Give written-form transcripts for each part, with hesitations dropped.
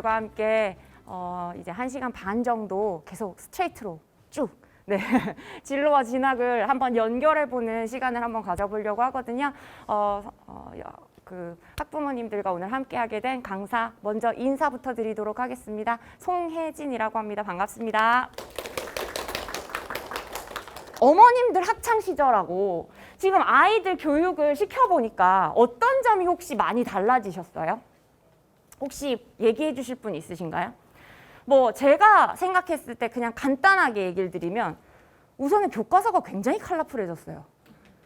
어머님들과 함께 이제 1시간 반 정도 계속 스트레이트로 쭉 진로와 진학을 한번 연결해보는 시간을 한번 가져보려고 하거든요. 그 학부모님들과 오늘 함께하게 된 강사 먼저 인사부터 드리도록 하겠습니다. 송혜진이라고 합니다. 반갑습니다. 어머님들 학창 시절하고 지금 아이들 교육을 시켜보니까 어떤 점이 혹시 많이 달라지셨어요? 혹시 얘기해 주실 분 있으신가요? 뭐 제가 생각했을 때 그냥 간단하게 얘기를 드리면 우선은 교과서가 굉장히 컬러풀해졌어요.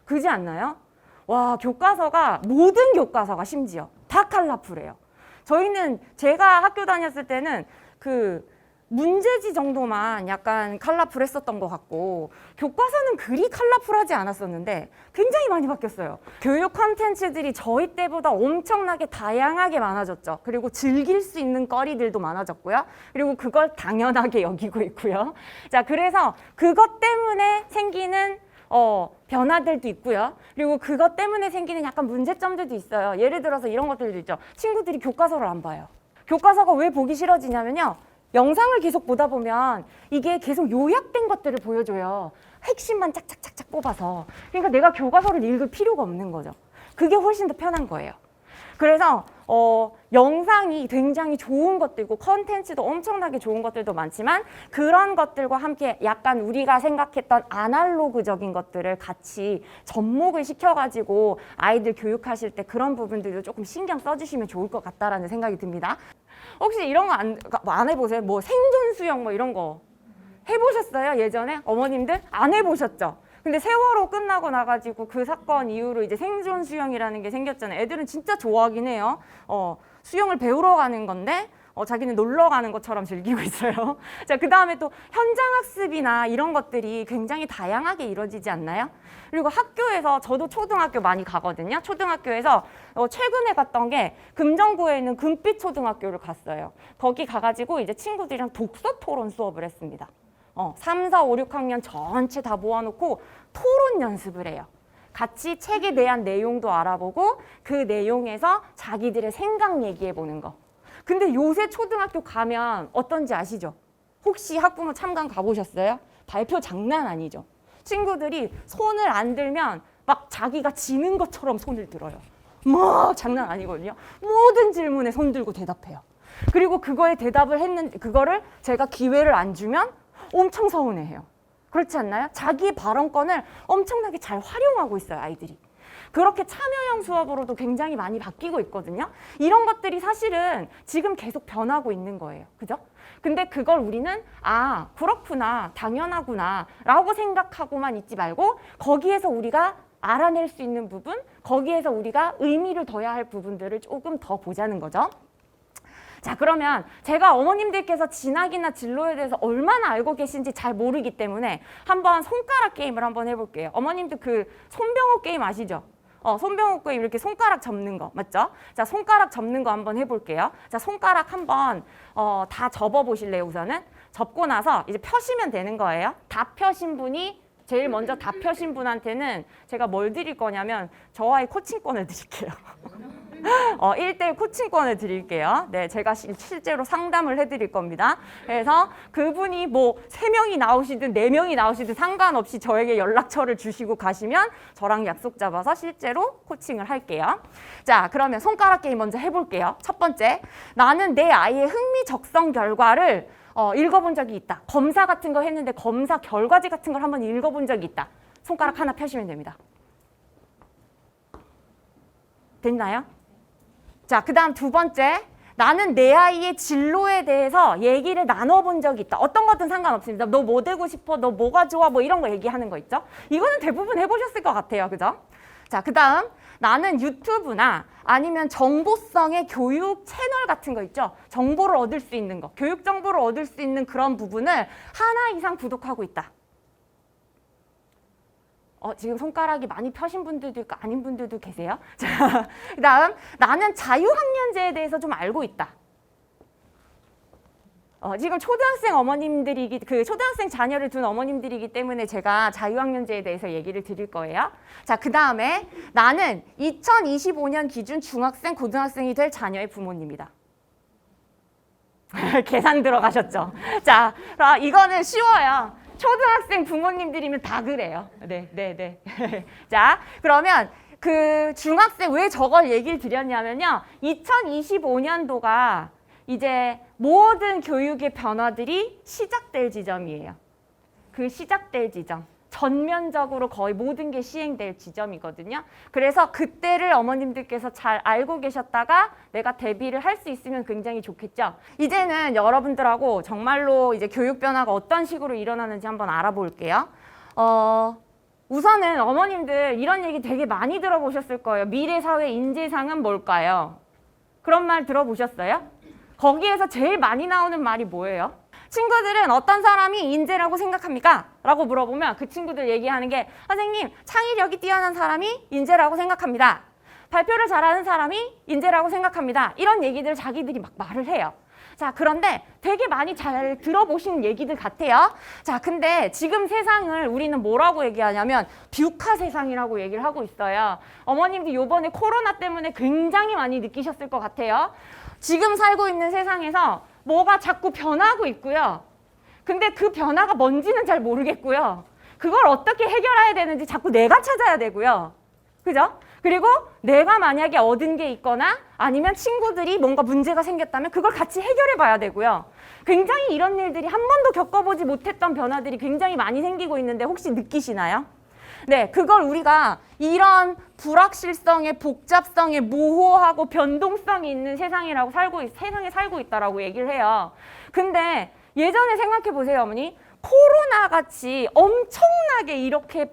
그렇지 않나요? 와, 교과서가 모든 교과서가 심지어 다 컬러풀해요. 저희는 제가 학교 다녔을 때는 그 문제지 정도만 약간 컬러풀했었던 것 같고 교과서는 그리 컬러풀하지 않았었는데 굉장히 많이 바뀌었어요. 교육 콘텐츠들이 저희 때보다 엄청나게 다양하게 많아졌죠. 그리고 즐길 수 있는 거리들도 많아졌고요. 그리고 그걸 당연하게 여기고 있고요. 자, 그래서 그것 때문에 생기는 변화들도 있고요. 그리고 그것 때문에 생기는 약간 문제점들도 있어요. 예를 들어서 이런 것들도 있죠. 친구들이 교과서를 안 봐요. 교과서가 왜 보기 싫어지냐면요. 영상을 계속 보다 보면 이게 계속 요약된 것들을 보여줘요. 핵심만 짝짝짝짝 뽑아서. 그러니까 내가 교과서를 읽을 필요가 없는 거죠. 그게 훨씬 더 편한 거예요. 그래서 영상이 굉장히 좋은 것도 있고 컨텐츠도 엄청나게 좋은 것들도 많지만 그런 것들과 함께 약간 우리가 생각했던 아날로그적인 것들을 같이 접목을 시켜가지고 아이들 교육하실 때 그런 부분들도 조금 신경 써주시면 좋을 것 같다라는 생각이 듭니다. 혹시 이런 거 안 해보세요? 뭐 생존 수영 뭐 이런 거 해보셨어요? 예전에? 어머님들? 안 해보셨죠? 근데 세월호 끝나고 나가지고 그 사건 이후로 이제 생존 수영이라는 게 생겼잖아요. 애들은 진짜 좋아하긴 해요. 수영을 배우러 가는 건데 자기는 놀러 가는 것처럼 즐기고 있어요. 자, 그 다음에 또 현장 학습이나 이런 것들이 굉장히 다양하게 이루어지지 않나요? 그리고 학교에서 저도 초등학교 많이 가거든요. 초등학교에서 최근에 갔던 게 금정구에 있는 금빛 초등학교를 갔어요. 거기 가가지고 이제 친구들이랑 독서 토론 수업을 했습니다. 3, 4, 5, 6학년 전체 다 모아놓고 토론 연습을 해요. 같이 책에 대한 내용도 알아보고 그 내용에서 자기들의 생각 얘기해보는 거. 근데 요새 초등학교 가면 어떤지 아시죠? 혹시 학부모 참관 가보셨어요? 발표 장난 아니죠? 친구들이 손을 안 들면 막 자기가 지는 것처럼 손을 들어요. 막 장난 아니거든요. 모든 질문에 손 들고 대답해요. 그리고 그거에 대답을 했는데 그거를 제가 기회를 안 주면 엄청 서운해해요. 그렇지 않나요? 자기의 발언권을 엄청나게 잘 활용하고 있어요, 아이들이. 그렇게 참여형 수업으로도 굉장히 많이 바뀌고 있거든요. 이런 것들이 사실은 지금 계속 변하고 있는 거예요. 그죠? 근데 그걸 우리는 그렇구나, 당연하구나 라고 생각하고만 있지 말고 거기에서 우리가 알아낼 수 있는 부분, 거기에서 우리가 의미를 둬야 할 부분들을 조금 더 보자는 거죠. 자, 그러면 제가 어머님들께서 진학이나 진로에 대해서 얼마나 알고 계신지 잘 모르기 때문에 한번 손가락 게임을 한번 해볼게요. 어머님들 그 손병호 게임 아시죠? 손병호 게임 이렇게 손가락 접는 거 맞죠? 자, 손가락 접는 거 한번 해볼게요. 자, 손가락 한번 다 접어보실래요? 우선은 접고 나서 이제 펴시면 되는 거예요. 다 펴신 분이 제일 먼저 다 펴신 분한테는 제가 뭘 드릴 거냐면 저와의 코칭권을 드릴게요. 1대1 코칭권을 드릴게요. 네, 제가 실제로 상담을 해드릴 겁니다. 그래서 그분이 뭐 3명이 나오시든 4명이 나오시든 상관없이 저에게 연락처를 주시고 가시면 저랑 약속 잡아서 실제로 코칭을 할게요. 자, 그러면 손가락 게임 먼저 해볼게요. 첫 번째, 나는 내 아이의 흥미적성 결과를 읽어본 적이 있다. 검사 같은 거 했는데 검사 결과지 같은 걸 한번 읽어본 적이 있다. 손가락 하나 펴시면 됩니다. 됐나요? 자, 그 다음 두 번째, 나는 내 아이의 진로에 대해서 얘기를 나눠본 적이 있다. 어떤 것든 상관없습니다. 너 뭐 되고 싶어? 너 뭐가 좋아? 뭐 이런 거 얘기하는 거 있죠? 이거는 대부분 해보셨을 것 같아요. 그죠? 자, 그 다음, 나는 유튜브나 아니면 정보성의 교육 채널 같은 거 있죠? 정보를 얻을 수 있는 거, 교육 정보를 얻을 수 있는 그런 부분을 하나 이상 구독하고 있다. 지금 손가락이 많이 펴신 분들도 있고 아닌 분들도 계세요. 자, 그 다음, 나는 자유학년제에 대해서 좀 알고 있다. 지금 초등학생 어머님들이기, 초등학생 자녀를 둔 어머님들이기 때문에 제가 자유학년제에 대해서 얘기를 드릴 거예요. 자, 그 다음에 나는 2025년 기준 중학생, 고등학생이 될 자녀의 부모님이다. 계산 들어가셨죠? 자, 이거는 쉬워요. 초등학생 부모님들이면 다 그래요. 네. 자, 그러면 그 중학생 왜 저걸 얘기를 드렸냐면요. 2025년도가 이제 모든 교육의 변화들이 시작될 지점이에요. 그 시작될 지점. 전면적으로 거의 모든 게 시행될 지점이거든요. 그래서 그때를 어머님들께서 잘 알고 계셨다가 내가 대비를 할 수 있으면 굉장히 좋겠죠. 이제는 여러분들하고 정말로 이제 교육 변화가 어떤 식으로 일어나는지 한번 알아볼게요. 우선은 어머님들 이런 얘기 되게 많이 들어보셨을 거예요. 미래사회 인재상은 뭘까요? 그런 말 들어보셨어요? 거기에서 제일 많이 나오는 말이 뭐예요? 친구들은 어떤 사람이 인재라고 생각합니까? 라고 물어보면 그 친구들 얘기하는 게 선생님, 창의력이 뛰어난 사람이 인재라고 생각합니다. 발표를 잘하는 사람이 인재라고 생각합니다. 이런 얘기들을 자기들이 막 말을 해요. 자, 그런데 되게 많이 잘 들어보신 얘기들 같아요. 자, 근데 지금 세상을 우리는 뭐라고 얘기하냐면 뷰카 세상이라고 얘기를 하고 있어요. 어머님들 요번에 코로나 때문에 굉장히 많이 느끼셨을 것 같아요. 지금 살고 있는 세상에서 뭐가 자꾸 변하고 있고요. 근데 그 변화가 뭔지는 잘 모르겠고요. 그걸 어떻게 해결해야 되는지 자꾸 내가 찾아야 되고요. 그죠? 그리고 내가 만약에 얻은 게 있거나 아니면 친구들이 뭔가 문제가 생겼다면 그걸 같이 해결해 봐야 되고요. 굉장히 이런 일들이 한 번도 겪어보지 못했던 변화들이 굉장히 많이 생기고 있는데 혹시 느끼시나요? 네, 그걸 우리가 이런 불확실성의 복잡성의 모호하고 변동성이 있는 세상에 살고 있다라고 얘기를 해요. 근데 예전에 생각해 보세요, 어머니. 코로나 같이 엄청나게 이렇게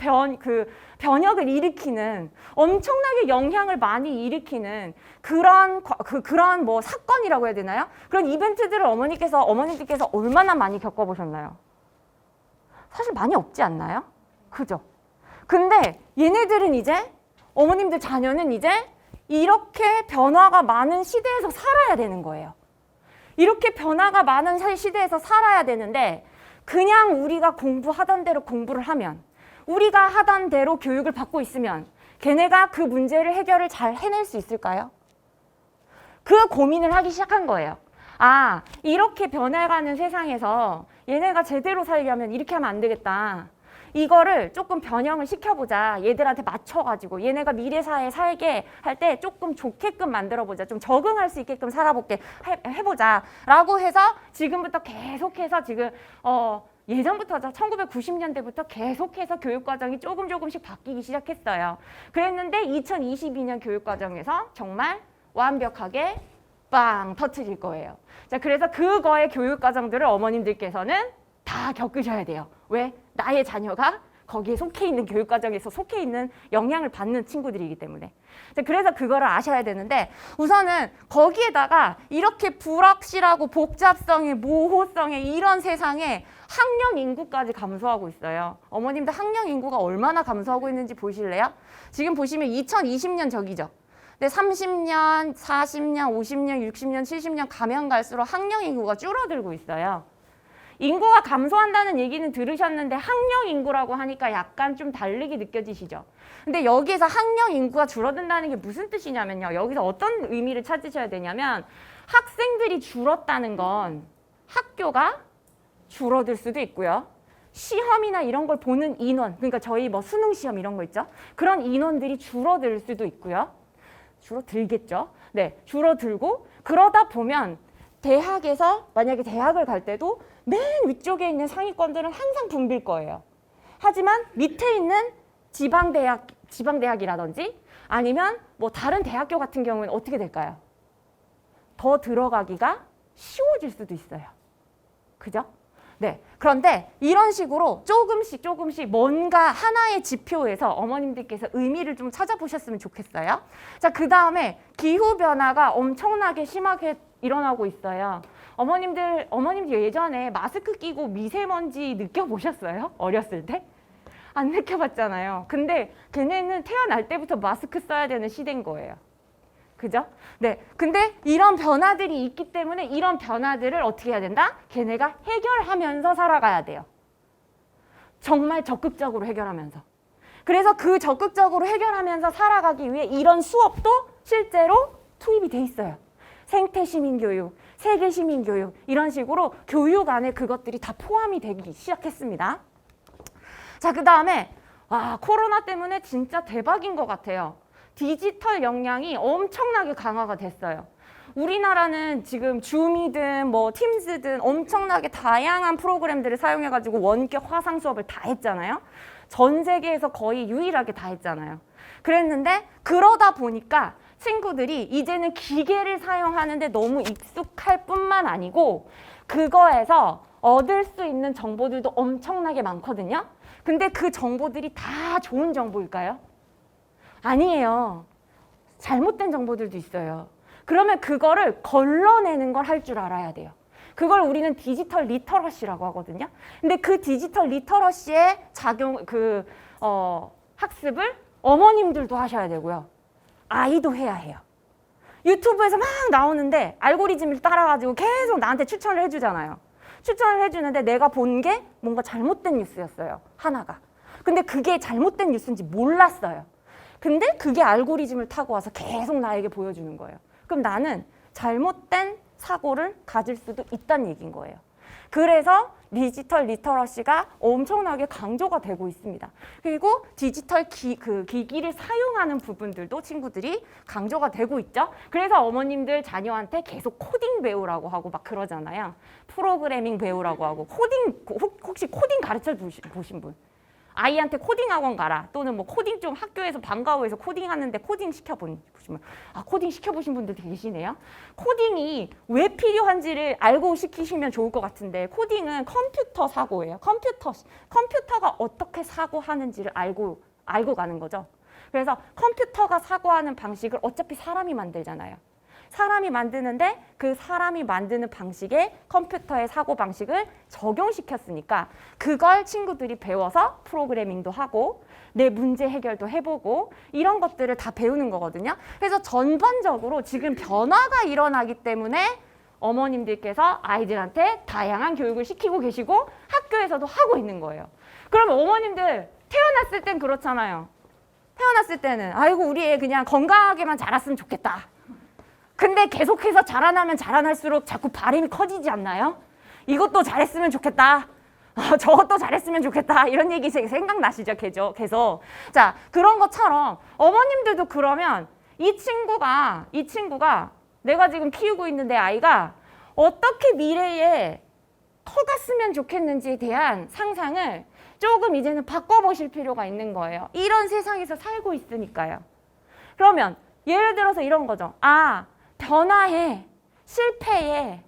변혁을 일으키는 엄청나게 영향을 많이 일으키는 그런 뭐 사건이라고 해야 되나요? 그런 이벤트들을 어머님들께서 얼마나 많이 겪어보셨나요? 사실 많이 없지 않나요? 그죠? 근데 얘네들은 이제 어머님들 자녀는 이제 이렇게 변화가 많은 시대에서 살아야 되는 거예요. 이렇게 변화가 많은 시대에서 살아야 되는데 그냥 우리가 공부하던 대로 공부를 하면 우리가 하던 대로 교육을 받고 있으면 걔네가 그 문제를 해결을 잘 해낼 수 있을까요? 그 고민을 하기 시작한 거예요. 아, 이렇게 변해가는 세상에서 얘네가 제대로 살려면 이렇게 하면 안 되겠다. 이거를 조금 변형을 시켜보자. 얘들한테 맞춰가지고 얘네가 미래사회에 살게 할 때 조금 좋게끔 만들어보자. 좀 적응할 수 있게끔 해보자. 라고 해서 지금부터 계속해서 지금 예전부터 1990년대부터 계속해서 교육과정이 조금씩 바뀌기 시작했어요. 그랬는데 2022년 교육과정에서 정말 완벽하게 빵 터트릴 거예요. 자, 그래서 그거의 교육과정들을 어머님들께서는 다 겪으셔야 돼요. 왜? 나의 자녀가 거기에 속해 있는 교육과정에서 속해 있는 영향을 받는 친구들이기 때문에. 자, 그래서 그거를 아셔야 되는데 우선은 거기에다가 이렇게 불확실하고 복잡성의 모호성의 이런 세상에 학령 인구까지 감소하고 있어요. 어머님들 학령 인구가 얼마나 감소하고 있는지 보실래요? 지금 보시면 2020년 저기죠. 근데 30년, 40년, 50년, 60년, 70년 가면 갈수록 학령 인구가 줄어들고 있어요. 인구가 감소한다는 얘기는 들으셨는데 학령 인구라고 하니까 약간 좀 다르게 느껴지시죠? 근데 여기에서 학령 인구가 줄어든다는 게 무슨 뜻이냐면요. 여기서 어떤 의미를 찾으셔야 되냐면 학생들이 줄었다는 건 학교가 줄어들 수도 있고요. 시험이나 이런 걸 보는 인원, 그러니까 저희 뭐 수능 시험 이런 거 있죠? 그런 인원들이 줄어들 수도 있고요. 줄어들겠죠? 네, 줄어들고 그러다 보면 대학에서 만약에 대학을 갈 때도 맨 위쪽에 있는 상위권들은 항상 붐빌 거예요. 하지만 밑에 있는 지방대학이라든지 아니면 뭐 다른 대학교 같은 경우는 어떻게 될까요? 더 들어가기가 쉬워질 수도 있어요. 그죠? 네. 그런데 이런 식으로 조금씩 뭔가 하나의 지표에서 어머님들께서 의미를 좀 찾아보셨으면 좋겠어요. 자, 그 다음에 기후변화가 엄청나게 심하게 일어나고 있어요. 어머님들 예전에 마스크 끼고 미세먼지 느껴보셨어요? 어렸을 때? 안 느껴봤잖아요. 근데 걔네는 태어날 때부터 마스크 써야 되는 시대인 거예요. 그죠? 네. 근데 이런 변화들이 있기 때문에 이런 변화들을 어떻게 해야 된다? 걔네가 해결하면서 살아가야 돼요. 정말 적극적으로 해결하면서. 그래서 그 적극적으로 해결하면서 살아가기 위해 이런 수업도 실제로 투입이 돼 있어요. 생태시민교육, 세계 시민 교육 이런 식으로 교육 안에 그것들이 다 포함이 되기 시작했습니다. 자, 그 다음에 와, 코로나 때문에 진짜 대박인 것 같아요. 디지털 역량이 엄청나게 강화가 됐어요. 우리나라는 지금 줌이든 뭐 팀즈든 엄청나게 다양한 프로그램들을 사용해가지고 원격 화상 수업을 다 했잖아요. 전 세계에서 거의 유일하게 다 했잖아요. 그랬는데 그러다 보니까 친구들이 이제는 기계를 사용하는데 너무 익숙할 뿐만 아니고 그거에서 얻을 수 있는 정보들도 엄청나게 많거든요. 근데 그 정보들이 다 좋은 정보일까요? 아니에요. 잘못된 정보들도 있어요. 그러면 그거를 걸러내는 걸 할 줄 알아야 돼요. 그걸 우리는 디지털 리터러시라고 하거든요. 근데 그 디지털 리터러시의 학습을 어머님들도 하셔야 되고요. 아이도 해야 해요. 유튜브에서 막 나오는데 알고리즘을 따라가지고 계속 나한테 추천을 해주잖아요. 추천을 해주는데 내가 본 게 뭔가 잘못된 뉴스였어요. 하나가. 근데 그게 잘못된 뉴스인지 몰랐어요. 근데 그게 알고리즘을 타고 와서 계속 나에게 보여주는 거예요. 그럼 나는 잘못된 사고를 가질 수도 있다는 얘기인 거예요. 그래서 디지털 리터러시가 엄청나게 강조가 되고 있습니다. 그리고 디지털 기기를 사용하는 부분들도 친구들이 강조가 되고 있죠. 그래서 어머님들 자녀한테 계속 코딩 배우라고 하고 막 그러잖아요. 프로그래밍 배우라고 하고 혹시 코딩 가르쳐 보신 분? 아이한테 코딩 학원 가라 또는 뭐 코딩 좀 학교에서 방과후에서 코딩 하는데 코딩 시켜보시면 코딩 시켜보신 분들 계시네요. 코딩이 왜 필요한지를 알고 시키시면 좋을 것 같은데 코딩은 컴퓨터 사고예요. 컴퓨터가 어떻게 사고하는지를 알고 가는 거죠. 그래서 컴퓨터가 사고하는 방식을 어차피 사람이 만들잖아요. 사람이 만드는데 그 사람이 만드는 방식에 컴퓨터의 사고 방식을 적용시켰으니까 그걸 친구들이 배워서 프로그래밍도 하고 내 문제 해결도 해보고 이런 것들을 다 배우는 거거든요. 그래서 전반적으로 지금 변화가 일어나기 때문에 어머님들께서 아이들한테 다양한 교육을 시키고 계시고 학교에서도 하고 있는 거예요. 그러면 어머님들 태어났을 땐 그렇잖아요. 태어났을 때는 아이고 우리 애 그냥 건강하게만 자랐으면 좋겠다. 근데 계속해서 자라나면 자라날수록 자꾸 바람이 커지지 않나요? 이것도 잘했으면 좋겠다. 저것도 잘했으면 좋겠다. 이런 얘기 생각나시죠? 계속. 자, 그런 것처럼 어머님들도 그러면 이 친구가 내가 지금 키우고 있는 내 아이가 어떻게 미래에 커갔으면 좋겠는지에 대한 상상을 조금 이제는 바꿔보실 필요가 있는 거예요. 이런 세상에서 살고 있으니까요. 그러면 예를 들어서 이런 거죠. 변화해, 실패해,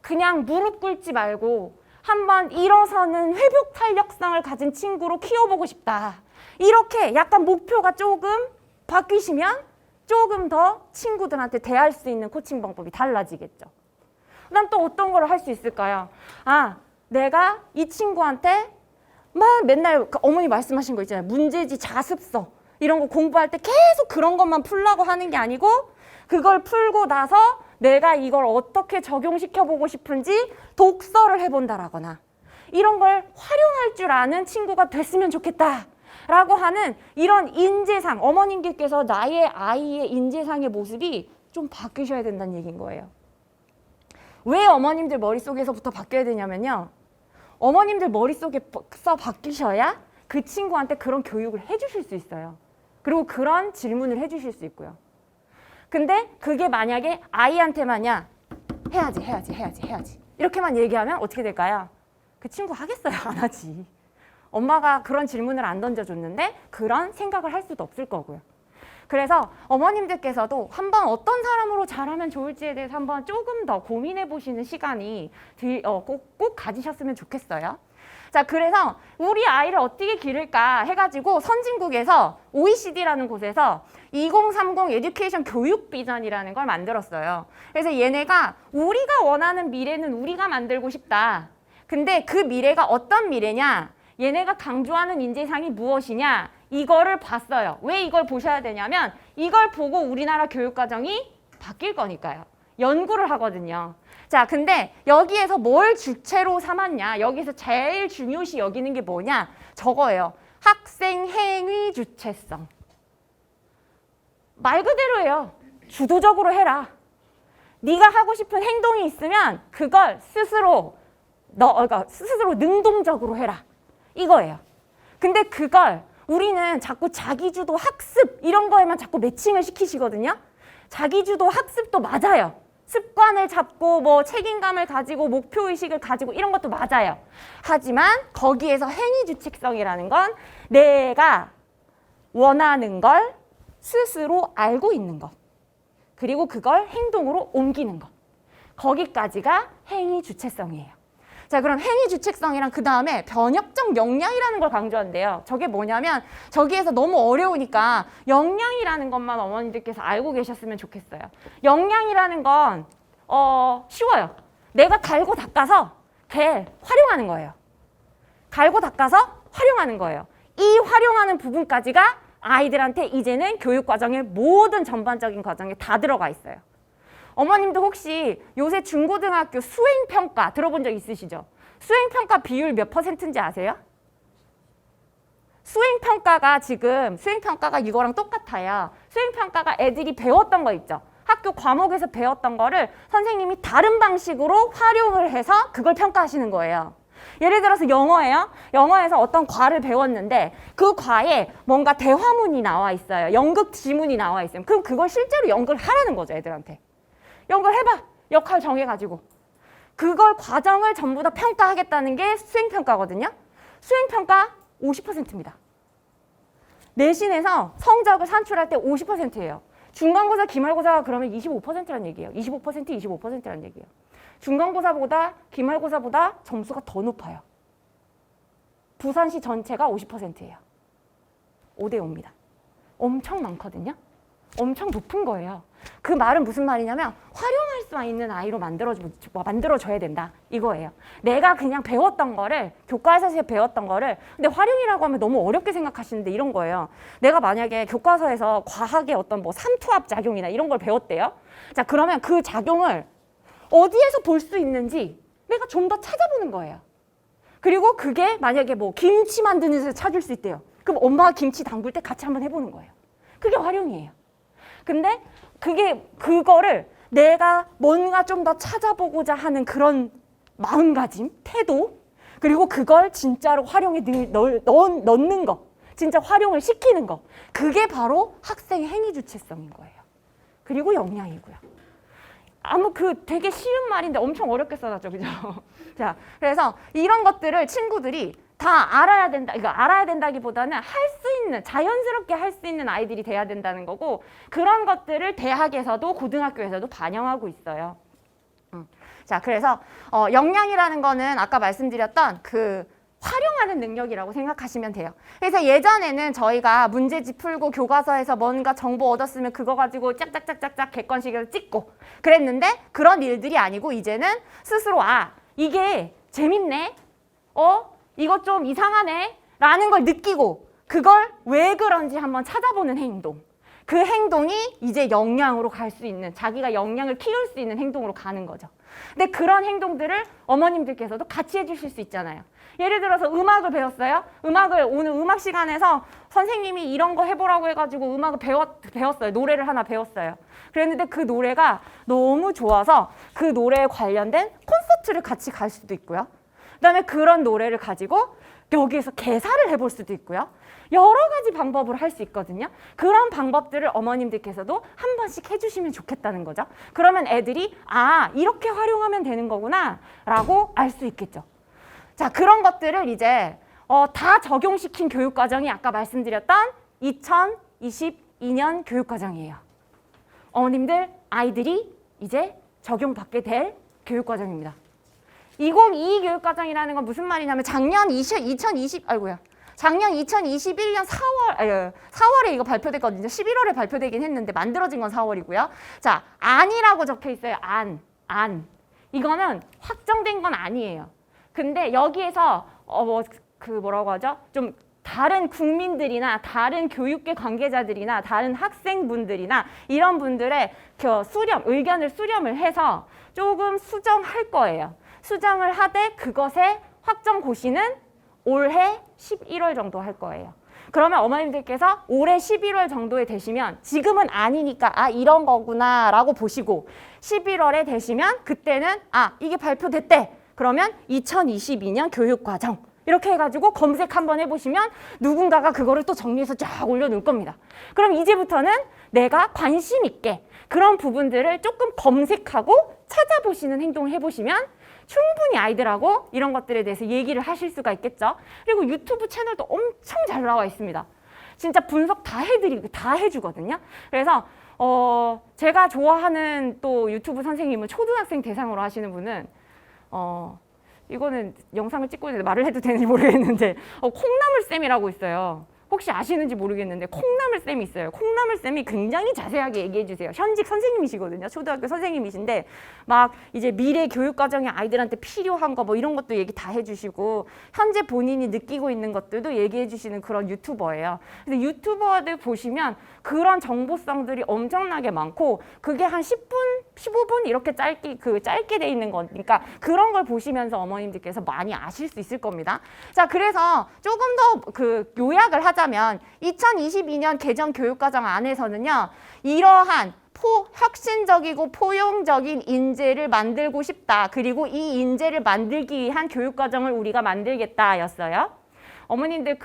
그냥 무릎 꿇지 말고 한번 일어서는 회복 탄력성을 가진 친구로 키워보고 싶다. 이렇게 약간 목표가 조금 바뀌시면 조금 더 친구들한테 대할 수 있는 코칭 방법이 달라지겠죠. 그다음 또 어떤 걸 할 수 있을까요? 내가 이 친구한테 막 맨날 어머니 말씀하신 거 있잖아요. 문제지, 자습서 이런 거 공부할 때 계속 그런 것만 풀라고 하는 게 아니고 그걸 풀고 나서 내가 이걸 어떻게 적용시켜보고 싶은지 독서를 해본다라거나 이런 걸 활용할 줄 아는 친구가 됐으면 좋겠다라고 하는 이런 인재상, 어머님께서 나의 아이의 인재상의 모습이 좀 바뀌셔야 된다는 얘기인 거예요. 왜 어머님들 머릿속에서부터 바뀌어야 되냐면요. 어머님들 머릿속에서 바뀌셔야 그 친구한테 그런 교육을 해주실 수 있어요. 그리고 그런 질문을 해주실 수 있고요. 근데 그게 만약에 아이한테만야 해야지 이렇게만 얘기하면 어떻게 될까요? 그 친구 하겠어요? 안 하지. 엄마가 그런 질문을 안 던져줬는데 그런 생각을 할 수도 없을 거고요. 그래서 어머님들께서도 한번 어떤 사람으로 자라면 좋을지에 대해서 한번 조금 더 고민해 보시는 시간이 꼭 가지셨으면 좋겠어요. 자, 그래서 우리 아이를 어떻게 기를까 해가지고 선진국에서 OECD라는 곳에서 2030 에듀케이션 교육 비전이라는 걸 만들었어요. 그래서 얘네가 우리가 원하는 미래는 우리가 만들고 싶다. 근데 그 미래가 어떤 미래냐? 얘네가 강조하는 인재상이 무엇이냐? 이거를 봤어요. 왜 이걸 보셔야 되냐면 이걸 보고 우리나라 교육과정이 바뀔 거니까요. 연구를 하거든요. 자, 근데 여기에서 뭘 주체로 삼았냐? 여기서 제일 중요시 여기는 게 뭐냐? 저거예요. 학생 행위 주체성. 말 그대로예요. 주도적으로 해라. 네가 하고 싶은 행동이 있으면 그걸 스스로 그러니까 스스로 능동적으로 해라. 이거예요. 근데 그걸 우리는 자꾸 자기주도 학습 이런 거에만 자꾸 매칭을 시키시거든요. 자기주도 학습도 맞아요. 습관을 잡고 뭐 책임감을 가지고 목표의식을 가지고 이런 것도 맞아요. 하지만 거기에서 행위주체성이라는 건 내가 원하는 걸 스스로 알고 있는 것. 그리고 그걸 행동으로 옮기는 것. 거기까지가 행위주체성이에요. 자, 그럼 행위주체성이랑 그 다음에 변혁적 역량이라는 걸 강조한대요. 저게 뭐냐면 저기에서 너무 어려우니까 역량이라는 것만 어머니들께서 알고 계셨으면 좋겠어요. 역량이라는 건 쉬워요. 내가 갈고 닦아서 걔 활용하는 거예요. 갈고 닦아서 활용하는 거예요. 이 활용하는 부분까지가 아이들한테 이제는 교육과정의 모든 전반적인 과정에 다 들어가 있어요. 어머님도 혹시 요새 중고등학교 수행평가 들어본 적 있으시죠? 수행평가 비율 몇 %인지 아세요? 수행평가가 이거랑 똑같아요. 수행평가가 애들이 배웠던 거 있죠? 학교 과목에서 배웠던 거를 선생님이 다른 방식으로 활용을 해서 그걸 평가하시는 거예요. 예를 들어서 영어예요. 영어에서 어떤 과를 배웠는데 그 과에 뭔가 대화문이 나와 있어요. 연극 지문이 나와 있어요. 그럼 그걸 실제로 연극을 하라는 거죠, 애들한테. 연극을 해봐. 역할 정해가지고. 그걸 과정을 전부 다 평가하겠다는 게 수행평가거든요. 수행평가 50%입니다. 내신에서 성적을 산출할 때 50%예요. 중간고사, 기말고사가 그러면 25%란 얘기예요. 25%란 얘기예요. 중간고사보다 기말고사보다 점수가 더 높아요. 부산시 전체가 50%예요. 5대5입니다. 엄청 많거든요. 엄청 높은 거예요. 그 말은 무슨 말이냐면 활용할 수 있는 아이로 만들어줘야 된다. 이거예요. 내가 그냥 배웠던 거를 교과서에서 배웠던 거를 근데 활용이라고 하면 너무 어렵게 생각하시는데 이런 거예요. 내가 만약에 교과서에서 과학의 어떤 뭐 삼투압 작용이나 이런 걸 배웠대요. 자, 그러면 그 작용을 어디에서 볼 수 있는지 내가 좀 더 찾아보는 거예요. 그리고 그게 만약에 뭐 김치 만드는 데서 찾을 수 있대요. 그럼 엄마가 김치 담글 때 같이 한번 해보는 거예요. 그게 활용이에요. 근데 그거를 내가 뭔가 좀 더 찾아보고자 하는 그런 마음가짐, 태도, 그리고 그걸 진짜로 활용에 넣는 거, 진짜 활용을 시키는 거, 그게 바로 학생의 행위주체성인 거예요. 그리고 역량이고요. 되게 쉬운 말인데 엄청 어렵게 써놨죠, 그죠? 자, 그래서 이런 것들을 친구들이 다 알아야 된다. 이거 알아야 된다기보다는 할 수 있는, 자연스럽게 할 수 있는 아이들이 돼야 된다는 거고, 그런 것들을 대학에서도 고등학교에서도 반영하고 있어요. 자, 그래서 역량이라는 거는 아까 말씀드렸던 그 활용하는 능력이라고 생각하시면 돼요. 그래서 예전에는 저희가 문제집 풀고 교과서에서 뭔가 정보 얻었으면 그거 가지고 짝짝짝짝짝 객관식으로 찍고 그랬는데 그런 일들이 아니고 이제는 스스로 이게 재밌네? 이거 좀 이상하네? 라는 걸 느끼고 그걸 왜 그런지 한번 찾아보는 행동. 그 행동이 이제 역량으로 갈 수 있는, 자기가 역량을 키울 수 있는 행동으로 가는 거죠. 근데 그런 행동들을 어머님들께서도 같이 해주실 수 있잖아요. 예를 들어서 음악을 배웠어요. 오늘 음악 시간에서 선생님이 이런 거 해보라고 해가지고 음악을 배웠어요. 노래를 하나 배웠어요. 그랬는데 그 노래가 너무 좋아서 그 노래에 관련된 콘서트를 같이 갈 수도 있고요. 그다음에 그런 노래를 가지고 여기에서 개사를 해볼 수도 있고요. 여러 가지 방법으로 할 수 있거든요. 그런 방법들을 어머님들께서도 한 번씩 해주시면 좋겠다는 거죠. 그러면 애들이 이렇게 활용하면 되는 거구나 라고 알 수 있겠죠. 자, 그런 것들을 이제 다 적용시킨 교육과정이 아까 말씀드렸던 2022년 교육과정이에요. 어머님들, 아이들이 이제 적용받게 될 교육과정입니다. 2022 교육과정이라는 건 무슨 말이냐면 작년 2021년 4월에 이거 발표됐거든요. 11월에 발표되긴 했는데 만들어진 건 4월이고요. 자, 안이라고 적혀 있어요. 안. 이거는 확정된 건 아니에요. 근데 여기에서 뭐라고 하죠? 좀 다른 국민들이나 다른 교육계 관계자들이나 다른 학생분들이나 이런 분들의 의견을 수렴을 해서 조금 수정할 거예요. 수정을 하되 그것의 확정 고시는 올해 11월 정도 할 거예요. 그러면 어머님들께서 올해 11월 정도에 되시면 지금은 아니니까 아 이런 거구나 라고 보시고 11월에 되시면 그때는 아 이게 발표됐대. 그러면 2022년 교육과정 이렇게 해가지고 검색 한번 해보시면 누군가가 그거를 또 정리해서 쫙 올려놓을 겁니다. 그럼 이제부터는 내가 관심 있게 그런 부분들을 조금 검색하고 찾아보시는 행동을 해보시면 충분히 아이들하고 이런 것들에 대해서 얘기를 하실 수가 있겠죠. 그리고 유튜브 채널도 엄청 잘 나와 있습니다. 진짜 분석 다 해드리고 다 해주거든요. 그래서 제가 좋아하는 또 유튜브 선생님은 초등학생 대상으로 하시는 분은 이거는 영상을 찍고 있는데 말을 해도 되는지 모르겠는데 콩나물쌤이라고 있어요. 혹시 아시는지 모르겠는데 콩나물쌤이 있어요. 콩나물쌤이 굉장히 자세하게 얘기해 주세요. 현직 선생님이시거든요. 초등학교 선생님이신데 막 이제 미래 교육과정에 아이들한테 필요한 거 뭐 이런 것도 얘기 다 해주시고 현재 본인이 느끼고 있는 것들도 얘기해 주시는 그런 유튜버예요. 근데 유튜버들 보시면 그런 정보성들이 엄청나게 많고 그게 한 10분, 15분 이렇게 짧게 돼 있는 거니까 그런 걸 보시면서 어머님들께서 많이 아실 수 있을 겁니다. 자, 그래서 조금 더 그 요약을 하자면 2022년 개정 교육과정 안에서는요. 이러한 혁신적이고 포용적인 인재를 만들고 싶다. 그리고 이 인재를 만들기 위한 교육과정을 우리가 만들겠다였어요. 어머님들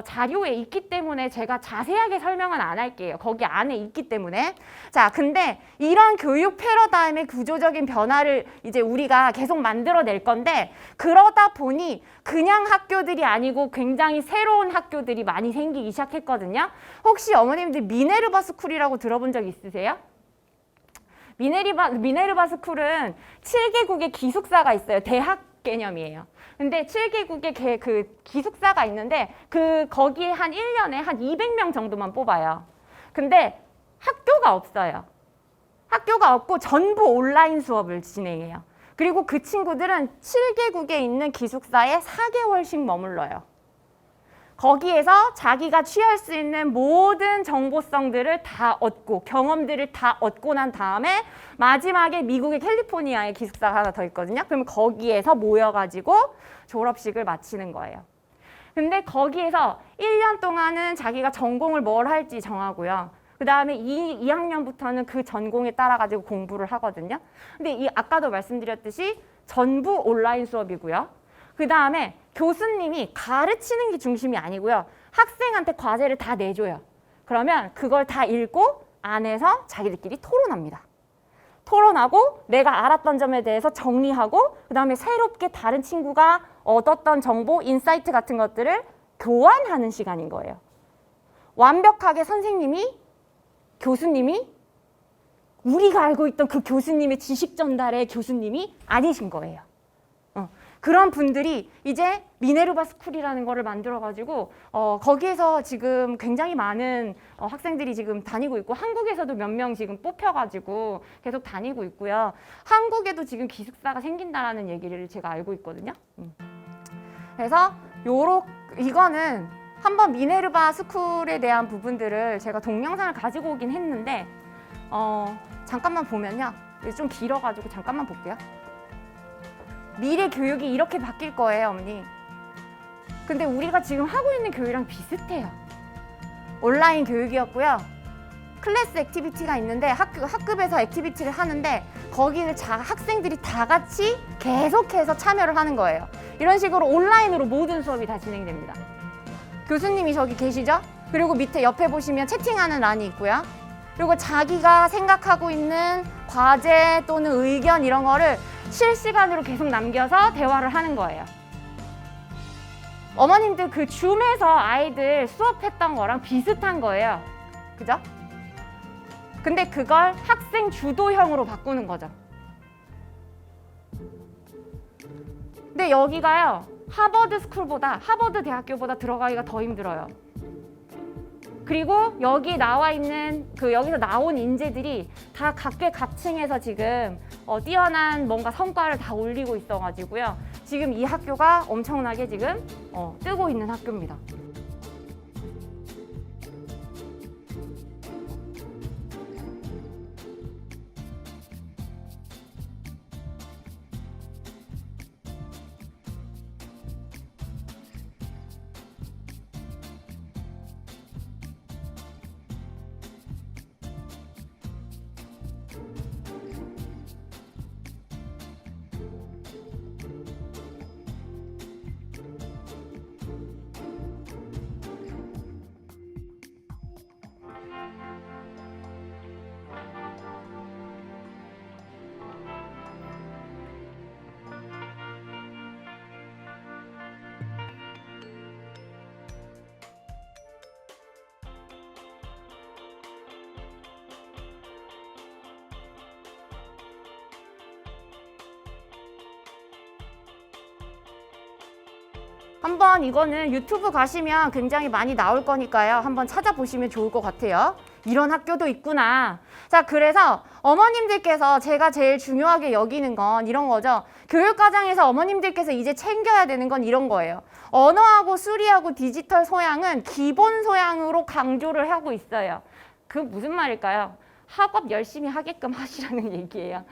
자료에 있기 때문에 제가 자세하게 설명은 안 할게요. 거기 안에 있기 때문에. 자, 근데 이런 교육 패러다임의 구조적인 변화를 이제 우리가 계속 만들어낼 건데 그러다 보니 그냥 학교들이 아니고 굉장히 새로운 학교들이 많이 생기기 시작했거든요. 혹시 어머님들 미네르바 스쿨이라고 들어본 적 있으세요? 미네르바 스쿨은 7개국의 기숙사가 있어요. 대학 개념이에요. 근데 7개국의 그 기숙사가 있는데 거기에 한 1년에 한 200명 정도만 뽑아요. 근데 학교가 없어요. 학교가 없고 전부 온라인 수업을 진행해요. 그리고 그 친구들은 7개국에 있는 기숙사에 4개월씩 머물러요. 거기에서 자기가 취할 수 있는 모든 정보성들을 다 얻고 경험들을 다 얻고 난 다음에 마지막에 미국의 캘리포니아에 기숙사가 하나 더 있거든요. 그럼 거기에서 모여가지고 졸업식을 마치는 거예요. 근데 거기에서 1년 동안은 자기가 전공을 뭘 할지 정하고요. 그 다음에 2학년부터는 그 전공에 따라 가지고 공부를 하거든요. 근데 아까도 말씀드렸듯이 전부 온라인 수업이고요. 그 다음에 교수님이 가르치는 게 중심이 아니고요. 학생한테 과제를 다 내줘요. 그러면 그걸 다 읽고 안에서 자기들끼리 토론합니다. 토론하고 내가 알았던 점에 대해서 정리하고 그 다음에 새롭게 다른 친구가 얻었던 정보, 인사이트 같은 것들을 교환하는 시간인 거예요. 완벽하게 교수님이 우리가 알고 있던 그 교수님의 지식 전달의 교수님이 아니신 거예요. 그런 분들이 이제 미네르바 스쿨이라는 거를 만들어가지고 거기에서 지금 굉장히 많은 학생들이 지금 다니고 있고 한국에서도 몇 명 지금 뽑혀가지고 계속 다니고 있고요. 한국에도 지금 기숙사가 생긴다라는 얘기를 제가 알고 있거든요. 그래서 이거는 한번 미네르바 스쿨에 대한 부분들을 제가 동영상을 가지고 오긴 했는데 잠깐만 보면요. 좀 길어가지고 잠깐만 볼게요. 미래 교육이 이렇게 바뀔 거예요, 어머니. 근데 우리가 지금 하고 있는 교육이랑 비슷해요. 온라인 교육이었고요. 클래스 액티비티가 있는데 학급에서 액티비티를 하는데 거기를 학생들이 다 같이 계속해서 참여를 하는 거예요. 이런 식으로 온라인으로 모든 수업이 다 진행됩니다. 교수님이 저기 계시죠? 그리고 밑에 옆에 보시면 채팅하는 란이 있고요. 그리고 자기가 생각하고 있는 과제 또는 의견 이런 거를 실시간으로 계속 남겨서 대화를 하는 거예요. 어머님들 그 줌에서 아이들 수업했던 거랑 비슷한 거예요. 그죠? 근데 그걸 학생 주도형으로 바꾸는 거죠. 근데 여기가요. 하버드 대학교보다 들어가기가 더 힘들어요. 그리고 여기 나와 있는 여기서 나온 인재들이 다 각계각층에서 지금 뛰어난 뭔가 성과를 다 올리고 있어가지고요. 지금 이 학교가 엄청나게 지금 뜨고 있는 학교입니다. 한번 이거는 유튜브 가시면 굉장히 많이 나올 거니까요. 한번 찾아보시면 좋을 것 같아요. 이런 학교도 있구나. 자, 그래서 어머님들께서 제가 제일 중요하게 여기는 건 이런 거죠. 교육과정에서 어머님들께서 이제 챙겨야 되는 건 이런 거예요. 언어하고 수리하고 디지털 소양은 기본 소양으로 강조를 하고 있어요. 그 무슨 말일까요? 학업 열심히 하게끔 하시라는 얘기예요.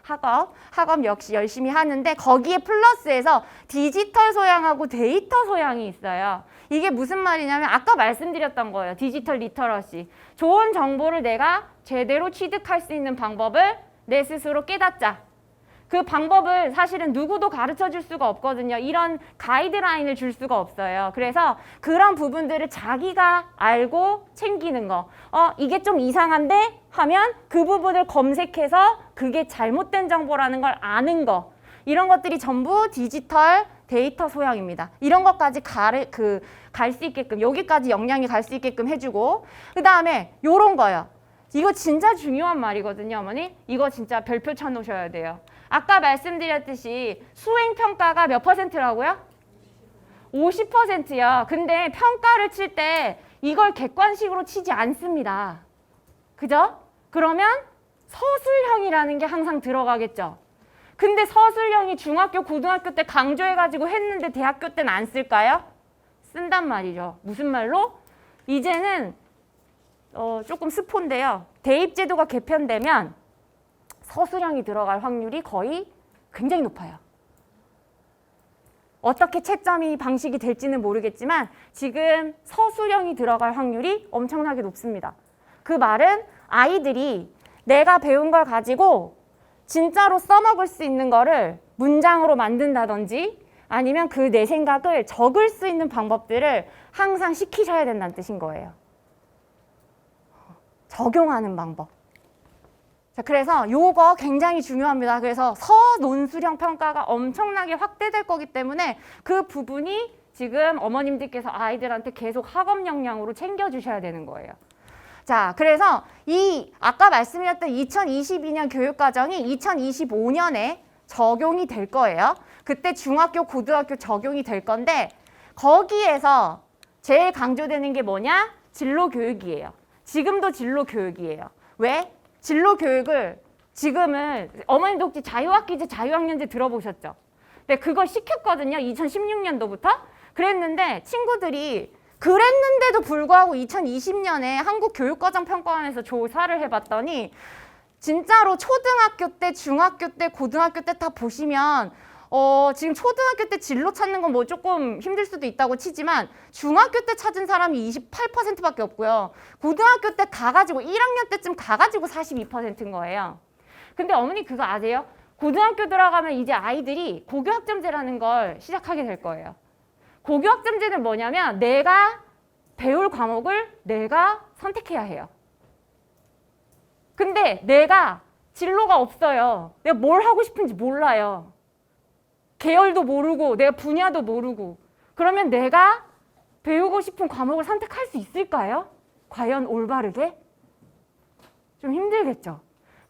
학업 역시 열심히 하는데 거기에 플러스해서 디지털 소양하고 데이터 소양이 있어요. 이게 무슨 말이냐면 아까 말씀드렸던 거예요. 디지털 리터러시. 좋은 정보를 내가 제대로 취득할 수 있는 방법을 내 스스로 깨닫자. 그 방법을 사실은 누구도 가르쳐 줄 수가 없거든요. 이런 가이드라인을 줄 수가 없어요. 그래서 그런 부분들을 자기가 알고 챙기는 거. 이게 좀 이상한데 하면 그 부분을 검색해서 그게 잘못된 정보라는 걸 아는 거. 이런 것들이 전부 디지털 데이터 소양입니다. 이런 것까지 갈 수 있게끔, 여기까지 역량이 갈 수 있게끔 해주고, 그 다음에 요런 거요. 이거 진짜 중요한 말이거든요, 어머니. 이거 진짜 별표 쳐놓으셔야 돼요. 아까 말씀드렸듯이 수행평가가 몇 %라고요? 50%요. 근데 평가를 칠 때 이걸 객관식으로 치지 않습니다. 그죠? 그러면 서술형이라는 게 항상 들어가겠죠. 근데 서술형이 중학교, 고등학교 때 강조해가지고 했는데 대학교 때는 안 쓸까요? 쓴단 말이죠. 무슨 말로? 이제는 조금 스포인데요. 대입제도가 개편되면 서술형이 들어갈 확률이 거의 굉장히 높아요. 어떻게 채점이 방식이 될지는 모르겠지만 지금 서술형이 들어갈 확률이 엄청나게 높습니다. 그 말은 아이들이 내가 배운 걸 가지고 진짜로 써먹을 수 있는 거를 문장으로 만든다든지 아니면 그 내 생각을 적을 수 있는 방법들을 항상 시키셔야 된다는 뜻인 거예요. 적용하는 방법. 자, 그래서 요거 굉장히 중요합니다. 그래서 서논술형 평가가 엄청나게 확대될 거기 때문에 그 부분이 지금 어머님들께서 아이들한테 계속 학업 역량으로 챙겨주셔야 되는 거예요. 자, 그래서 이 아까 말씀드렸던 2022년 교육과정이 2025년에 적용이 될 거예요. 그때 중학교, 고등학교 적용이 될 건데 거기에서 제일 강조되는 게 뭐냐? 진로교육이에요. 지금도 진로교육이에요. 왜? 진로교육을 지금은 어머님도 혹시 자유학기제, 자유학년제 들어보셨죠? 네, 그걸 시켰거든요. 2016년도부터. 그랬는데 친구들이 그랬는데도 불구하고 2020년에 한국교육과정평가원에서 조사를 해봤더니 진짜로 초등학교 때, 중학교 때, 고등학교 때 다 보시면 지금 초등학교 때 진로 찾는 건 뭐 조금 힘들 수도 있다고 치지만 중학교 때 찾은 사람이 28%밖에 없고요. 고등학교 때 가가지고 1학년 때쯤 가가지고 42%인 거예요. 근데 어머니 그거 아세요? 고등학교 들어가면 이제 아이들이 고교학점제라는 걸 시작하게 될 거예요. 고교학점제는 뭐냐면 내가 배울 과목을 내가 선택해야 해요. 근데 내가 진로가 없어요. 내가 뭘 하고 싶은지 몰라요. 계열도 모르고 내가 분야도 모르고 그러면 내가 배우고 싶은 과목을 선택할 수 있을까요? 과연 올바르게? 좀 힘들겠죠.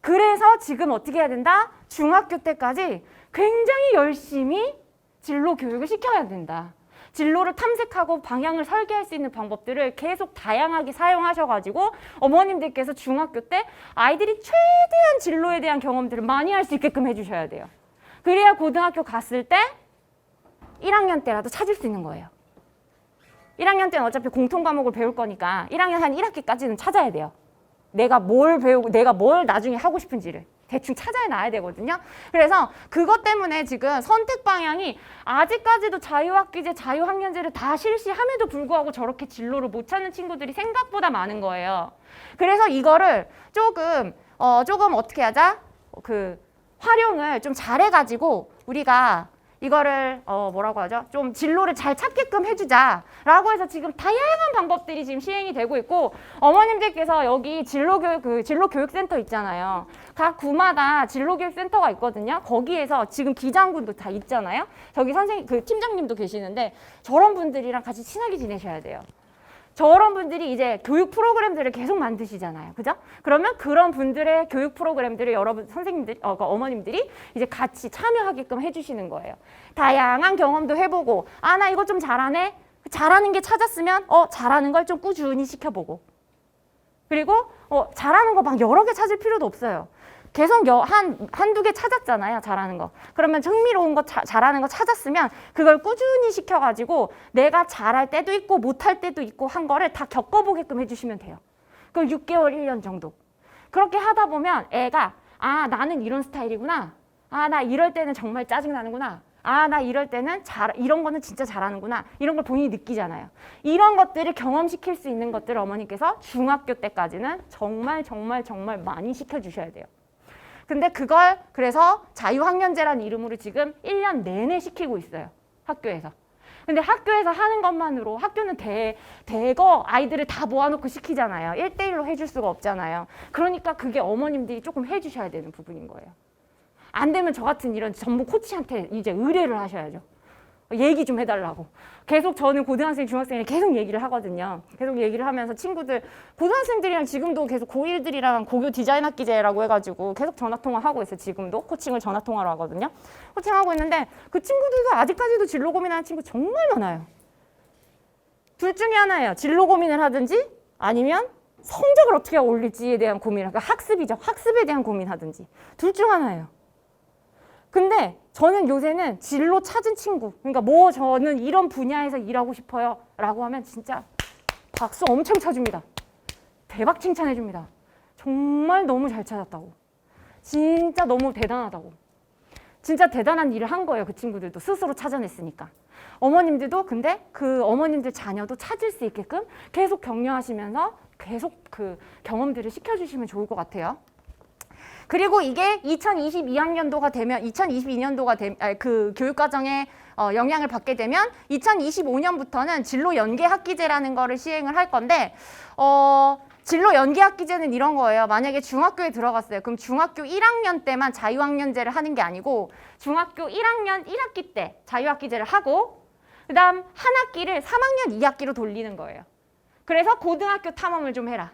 그래서 지금 어떻게 해야 된다? 중학교 때까지 굉장히 열심히 진로 교육을 시켜야 된다. 진로를 탐색하고 방향을 설계할 수 있는 방법들을 계속 다양하게 사용하셔가지고 어머님들께서 중학교 때 아이들이 최대한 진로에 대한 경험들을 많이 할 수 있게끔 해주셔야 돼요. 그래야 고등학교 갔을 때 1학년 때라도 찾을 수 있는 거예요. 1학년 때는 어차피 공통 과목을 배울 거니까 1학년 한 1학기까지는 찾아야 돼요. 내가 뭘 배우고 내가 뭘 나중에 하고 싶은지를 대충 찾아놔야 되거든요. 그래서 그것 때문에 지금 선택 방향이 아직까지도 자유학기제, 자유학년제를 다 실시함에도 불구하고 저렇게 진로를 못 찾는 친구들이 생각보다 많은 거예요. 그래서 이거를 조금 어떻게 하자? 활용을 좀 잘해가지고 우리가 이거를 뭐라고 하죠? 좀 진로를 잘 찾게끔 해주자라고 해서 지금 다양한 방법들이 지금 시행이 되고 있고 어머님들께서 여기 진로교육센터 있잖아요. 각 구마다 진로교육센터가 있거든요. 거기에서 지금 기장군도 다 있잖아요. 저기 선생님, 팀장님도 계시는데 저런 분들이랑 같이 친하게 지내셔야 돼요. 저런 분들이 이제 교육 프로그램들을 계속 만드시잖아요. 그죠? 그러면 그런 분들의 교육 프로그램들을 여러분 선생님들, 어머님들이 이제 같이 참여하게끔 해주시는 거예요. 다양한 경험도 해보고, 아, 나 이거 좀 잘하네? 잘하는 게 찾았으면, 잘하는 걸 좀 꾸준히 시켜보고. 그리고, 잘하는 거 막 여러 개 찾을 필요도 없어요. 계속 한두 개 찾았잖아요. 잘하는 거. 그러면 흥미로운 거 잘하는 거 찾았으면 그걸 꾸준히 시켜가지고 내가 잘할 때도 있고 못할 때도 있고 한 거를 다 겪어보게끔 해주시면 돼요. 그걸 6개월, 1년 정도. 그렇게 하다 보면 애가 아, 나는 이런 스타일이구나. 아, 나 이럴 때는 정말 짜증나는구나. 아, 나 이럴 때는 이런 거는 진짜 잘하는구나. 이런 걸 본인이 느끼잖아요. 이런 것들을 경험시킬 수 있는 것들을 어머니께서 중학교 때까지는 정말 많이 시켜주셔야 돼요. 근데 그걸 그래서 자유학년제라는 이름으로 지금 1년 내내 시키고 있어요. 학교에서. 근데 학교에서 하는 것만으로 학교는 대거 아이들을 다 모아놓고 시키잖아요. 1대1로 해줄 수가 없잖아요. 그러니까 그게 어머님들이 조금 해주셔야 되는 부분인 거예요. 안 되면 저 같은 이런 전문 코치한테 이제 의뢰를 하셔야죠. 얘기 좀 해달라고. 계속 저는 고등학생, 중학생이랑 계속 얘기를 하거든요. 계속 얘기를 하면서 친구들, 고등학생들이랑 지금도 계속 고1들이랑 고교 디자인 학기제라고 해가지고 계속 전화통화하고 있어요. 지금도 코칭을 전화통화로 하거든요. 코칭하고 있는데 그 친구들도 아직까지도 진로 고민하는 친구 정말 많아요. 둘 중에 하나예요. 진로 고민을 하든지 아니면 성적을 어떻게 올릴지에 대한 고민을, 그러니까 학습이죠. 학습에 대한 고민하든지. 둘 중 하나예요. 근데 저는 요새는 진로 찾은 친구, 그러니까 저는 이런 분야에서 일하고 싶어요 라고 하면 진짜 박수 엄청 쳐줍니다. 대박 칭찬해줍니다. 정말 너무 잘 찾았다고. 진짜 너무 대단하다고. 진짜 대단한 일을 한 거예요. 그 친구들도 스스로 찾아냈으니까. 어머님들도 근데 그 어머님들 자녀도 찾을 수 있게끔 계속 격려하시면서 계속 그 경험들을 시켜주시면 좋을 것 같아요. 그리고 이게 2022학년도가 되면 2022년도가 그 교육과정에 영향을 받게 되면 2025년부터는 진로 연계 학기제라는 거를 시행을 할 건데 진로 연계 학기제는 이런 거예요. 만약에 중학교에 들어갔어요. 그럼 중학교 1학년 때만 자유학년제를 하는 게 아니고 중학교 1학년 1학기 때 자유학기제를 하고 그다음 한 학기를 3학년 2학기로 돌리는 거예요. 그래서 고등학교 탐험을 좀 해라.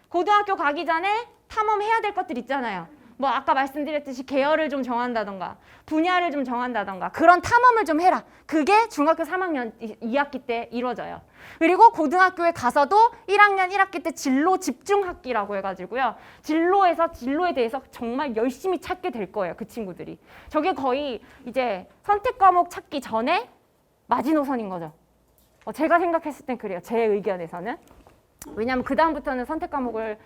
고등학교 가기 전에 탐험해야 될 것들 있잖아요. 뭐 아까 말씀드렸듯이 계열을 좀 정한다던가 분야를 좀 정한다던가 그런 탐험을 좀 해라. 그게 중학교 3학년 2학기 때 이루어져요. 그리고 고등학교에 가서도 1학년 1학기 때 진로 집중학기라고 해가지고요. 진로에 대해서 정말 열심히 찾게 될 거예요. 그 친구들이. 저게 거의 이제 선택 과목 찾기 전에 마지노선인 거죠. 제가 생각했을 땐 그래요. 제 의견에서는. 왜냐하면 그 다음부터는 선택 과목을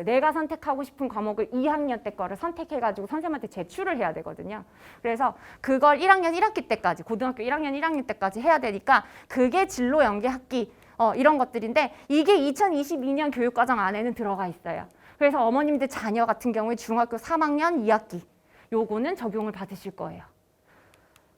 내가 선택하고 싶은 과목을 2학년 때 거를 선택해가지고 선생님한테 제출을 해야 되거든요. 그래서 그걸 1학년 1학기 때까지 고등학교 1학년 1학년 때까지 해야 되니까 그게 진로 연계 학기 이런 것들인데 이게 2022년 교육과정 안에는 들어가 있어요. 그래서 어머님들 자녀 같은 경우에 중학교 3학년 2학기 요거는 적용을 받으실 거예요.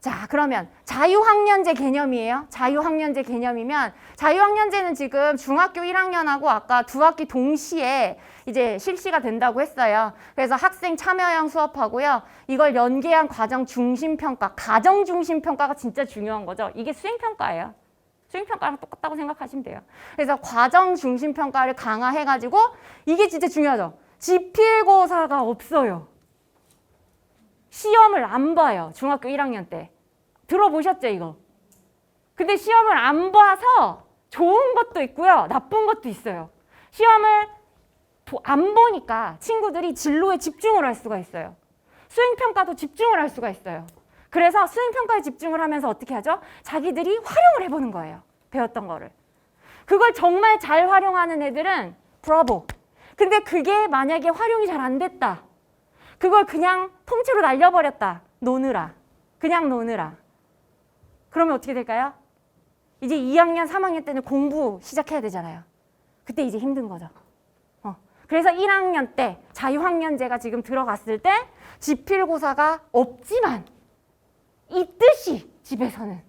자, 그러면 자유학년제 개념이에요. 자유학년제 개념이면 자유학년제는 지금 중학교 1학년하고 아까 두 학기 동시에 이제 실시가 된다고 했어요. 그래서 학생 참여형 수업하고요. 이걸 연계한 과정 중심평가, 가정 중심평가가 진짜 중요한 거죠. 이게 수행평가예요. 수행평가랑 똑같다고 생각하시면 돼요. 그래서 과정 중심평가를 강화해가지고 이게 진짜 중요하죠. 지필고사가 없어요. 시험을 안 봐요. 중학교 1학년 때. 들어보셨죠, 이거? 근데 시험을 안 봐서 좋은 것도 있고요. 나쁜 것도 있어요. 시험을 안 보니까 친구들이 진로에 집중을 할 수가 있어요. 수행평가도 집중을 할 수가 있어요. 그래서 수행평가에 집중을 하면서 어떻게 하죠? 자기들이 활용을 해보는 거예요. 배웠던 거를. 그걸 정말 잘 활용하는 애들은 브라보. 근데 그게 만약에 활용이 잘 안 됐다. 그걸 그냥 통째로 날려버렸다. 노느라. 그냥 노느라. 그러면 어떻게 될까요? 이제 2학년, 3학년 때는 공부 시작해야 되잖아요. 그때 이제 힘든 거죠. 그래서 1학년 때 자유학년제가 지금 들어갔을 때 지필고사가 없지만 있듯이 집에서는